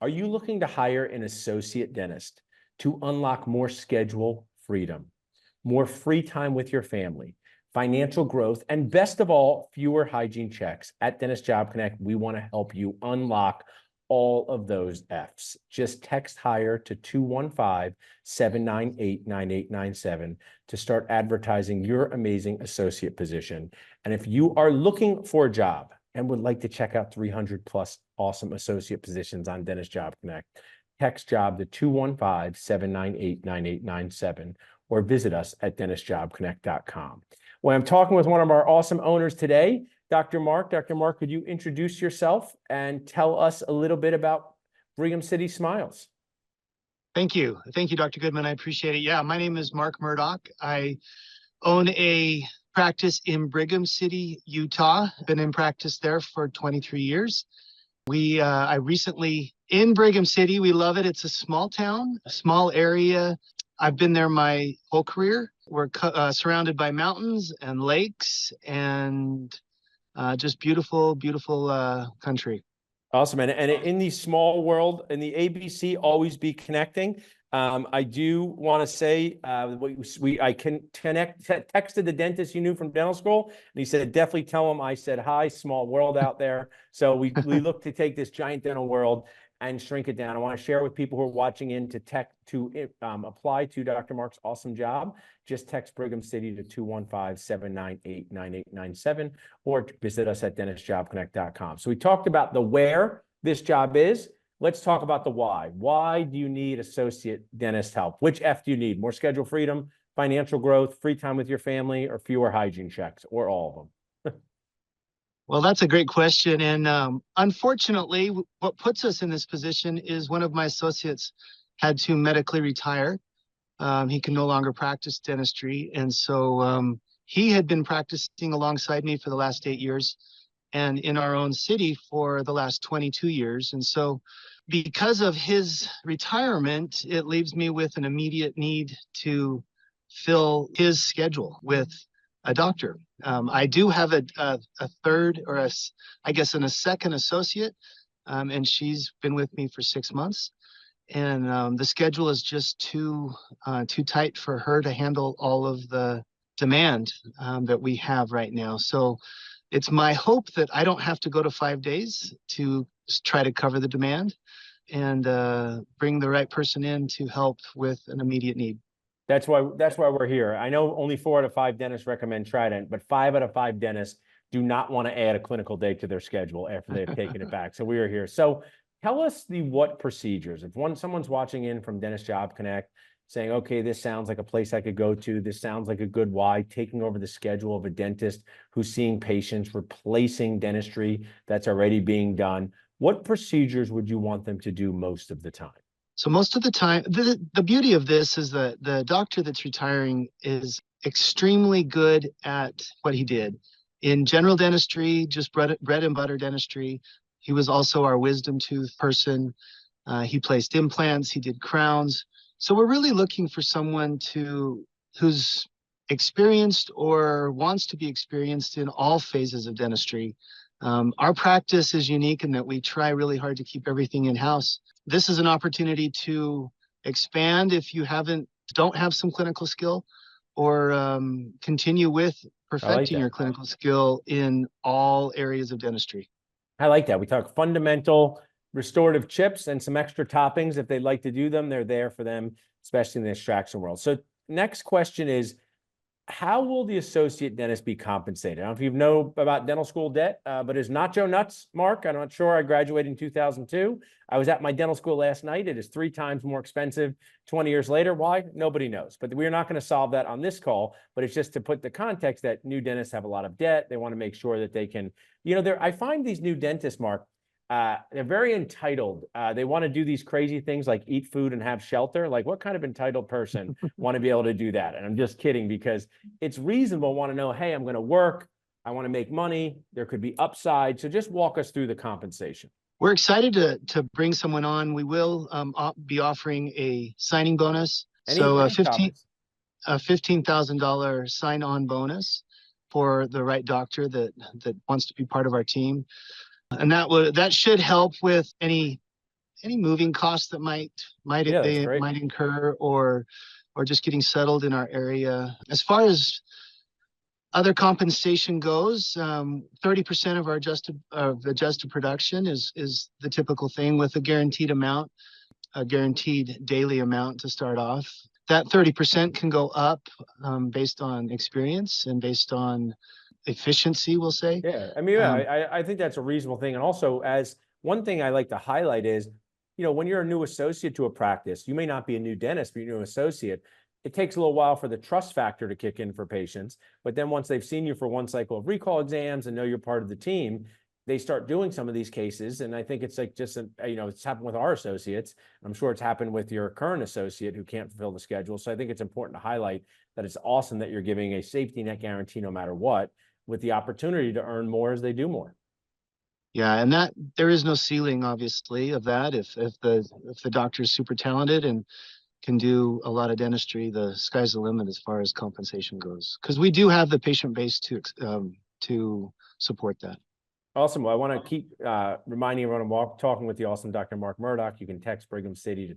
Are you looking to hire an associate dentist to unlock more schedule freedom, more free time with your family, financial growth, and best of all, fewer hygiene checks? At Dentist Job Connect, we want to help you unlock all of those F's. Just text HIRE to 215-798-9897 to start advertising your amazing associate position. And if you are looking for a job and would like to check out 300 plus awesome associate positions on Dentist Job Connect, text JOB to 215-798-9897 or visit us at dentistjobconnect.com. Well, I'm talking with one of our awesome owners today, Dr. Mark. Dr. Mark, could you introduce yourself and tell us a little bit about Brigham City Smiles? Thank you. Thank you, Dr. Goodman. I appreciate it. Yeah, my name is Mark Murdock. I own a practice in Brigham City, Utah. Been in practice there for 23 years. I recently in Brigham City. We love it. It's a small town, a small area. I've been there my whole career. We're surrounded by mountains and lakes and just beautiful, beautiful country. Awesome. And in the small world, in the ABC, always be connecting. I do want to say I can texted the dentist you knew from dental school, and he said, definitely tell him I said hi, small world out there. So we look to take this giant dental world and shrink it down. I want to share with people who are watching in to apply to Dr. Mark's awesome job. Just text Brigham City to 215-798-9897 or visit us at dentistjobconnect.com. So we talked about the where this job is. Let's talk about the why. Why do you need associate dentist help? Which F do you need? More schedule freedom, financial growth, free time with your family, or fewer hygiene checks, or all of them? Well, that's a great question. And unfortunately, what puts us in this position is one of my associates had to medically retire. He can no longer practice dentistry. And so he had been practicing alongside me for the last 8 years and in our own city for the last 22 years. And so because of his retirement, it leaves me with an immediate need to fill his schedule with a doctor. I do have a third or a second associate, and she's been with me for 6 months. And the schedule is just too tight for her to handle all of the demand that we have right now. So it's my hope that I don't have to go to 5 days to try to cover the demand and bring the right person in to help with an immediate need. That's why we're here. I know only 4 out of 5 dentists recommend Trident, but 5 out of 5 dentists do not want to add a clinical day to their schedule after they've taken it back. So we are here. So tell us the what procedures. If someone's watching in from Dentist Job Connect saying, okay, this sounds like a place I could go to. This sounds like a good why, taking over the schedule of a dentist who's seeing patients, replacing dentistry that's already being done. What procedures would you want them to do most of the time? So most of the time, the beauty of this is that the doctor that's retiring is extremely good at what he did. In general dentistry, just bread and butter dentistry. He was also our wisdom tooth person. He placed implants, he did crowns. So we're really looking for someone who's experienced or wants to be experienced in all phases of dentistry. Our practice is unique in that we try really hard to keep everything in-house. This is an opportunity to expand if you don't have some clinical skill, or continue with perfecting your clinical skill in all areas of dentistry. I like that. We talk fundamental restorative chips and some extra toppings. If they'd like to do them, they're there for them, especially in the extraction world. So next question is, how will the associate dentist be compensated? I don't know if you know about dental school debt, but is Nacho nuts, Mark? I'm not sure. I graduated in 2002. I was at my dental school last night. It is 3 times more expensive 20 years later. Why? Nobody knows. But we're not going to solve that on this call. But it's just to put the context that new dentists have a lot of debt. They want to make sure that they can, I find these new dentists, Mark, they're very entitled. They want to do these crazy things like eat food and have shelter. Like, what kind of entitled person want to be able to do that? And I'm just kidding, because it's reasonable to want to know, hey, I'm going to work. I want to make money. There could be upside. So just walk us through the compensation. We're excited to bring someone on. We will be offering a signing bonus. So a $15,000 sign-on bonus for the right doctor that wants to be part of our team. And that should help with any any moving costs that Yeah, that's they great. might incur, or just getting settled in our area. As far as other compensation goes, 30% of our adjusted production is the typical thing, with a guaranteed amount, a guaranteed daily amount to start off. That 30% can go up based on experience and based on efficiency, we'll say. Yeah, I mean, yeah, Um, I think that's a reasonable thing. And also, as one thing I like to highlight is, when you're a new associate to a practice, you may not be a new dentist, but you're a new associate. It takes a little while for the trust factor to kick in for patients. But then once they've seen you for one cycle of recall exams and know you're part of the team, they start doing some of these cases. And I think it's like just, it's happened with our associates. I'm sure it's happened with your current associate who can't fulfill the schedule. So I think it's important to highlight that it's awesome that you're giving a safety net guarantee no matter what, with the opportunity to earn more as they do more. yeah, and that there is no ceiling, obviously, of that. If the doctor is super talented and can do a lot of dentistry, the sky's the limit as far as compensation goes. Because we do have the patient base to support that. Awesome. Well, I want to keep reminding everyone I'm talking with the awesome Dr. Mark Murdock. You can text Brigham City to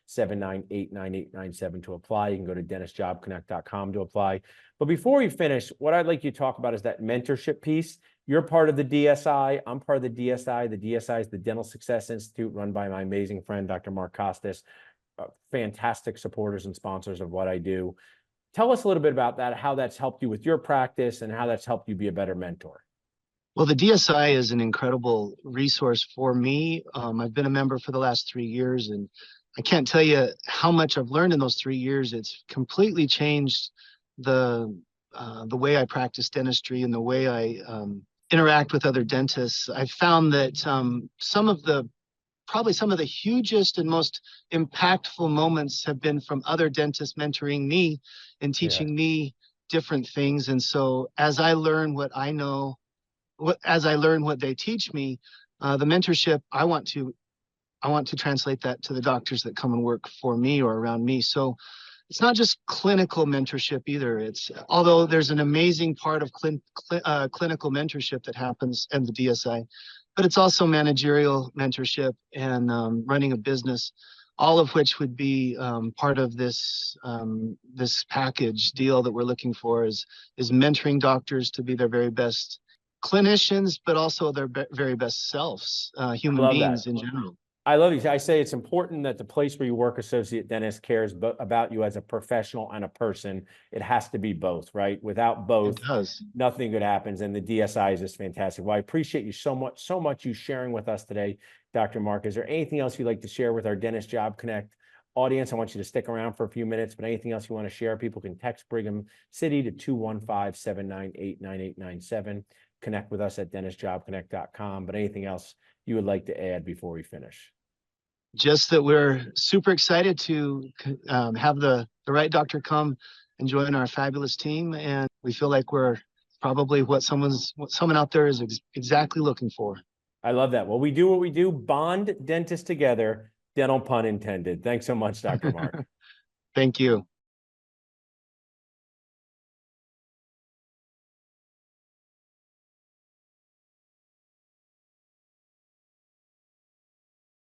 215-798-9897 to apply. You can go to dentistjobconnect.com to apply. But before we finish, what I'd like you to talk about is that mentorship piece. You're part of the DSI. I'm part of the DSI. The DSI is the Dental Success Institute, run by my amazing friend, Dr. Mark Costas. Fantastic supporters and sponsors of what I do. Tell us a little bit about that, how that's helped you with your practice and how that's helped you be a better mentor. Well, the DSI is an incredible resource for me. I've been a member for the last 3 years, and I can't tell you how much I've learned in those 3 years. It's completely changed the way I practice dentistry and the way I interact with other dentists. I found that probably some of the hugest and most impactful moments have been from other dentists mentoring me and teaching me different things. And so as I learn what I know, as I learn what they teach me, the mentorship, I want to translate that to the doctors that come and work for me or around me. So it's not just clinical mentorship either. Although there's an amazing part of clinical mentorship that happens in the DSI, but it's also managerial mentorship and running a business, all of which would be part of this package deal that we're looking for, is mentoring doctors to be their very best clinicians, but also their very best selves, human beings in general. I love you. I say it's important that the place where you work, associate dentist, cares about you as a professional and a person. It has to be both, right? Without both, nothing good happens. And the DSI is just fantastic. Well, I appreciate you so much you sharing with us today, Dr. Mark. Is there anything else you'd like to share with our Dentist Job Connect audience? I want you to stick around for a few minutes, but anything else you want to share? People can text Brigham City to 215-798-9897. Connect with us at dentistjobconnect.com. But anything else you would like to add before we finish? Just that we're super excited to have the right doctor come and join our fabulous team, and we feel like we're probably what someone out there is exactly looking for. I love that. Well, we do what we do, bond dentists together, dental pun intended. Thanks so much, Dr. Mark. Thank you.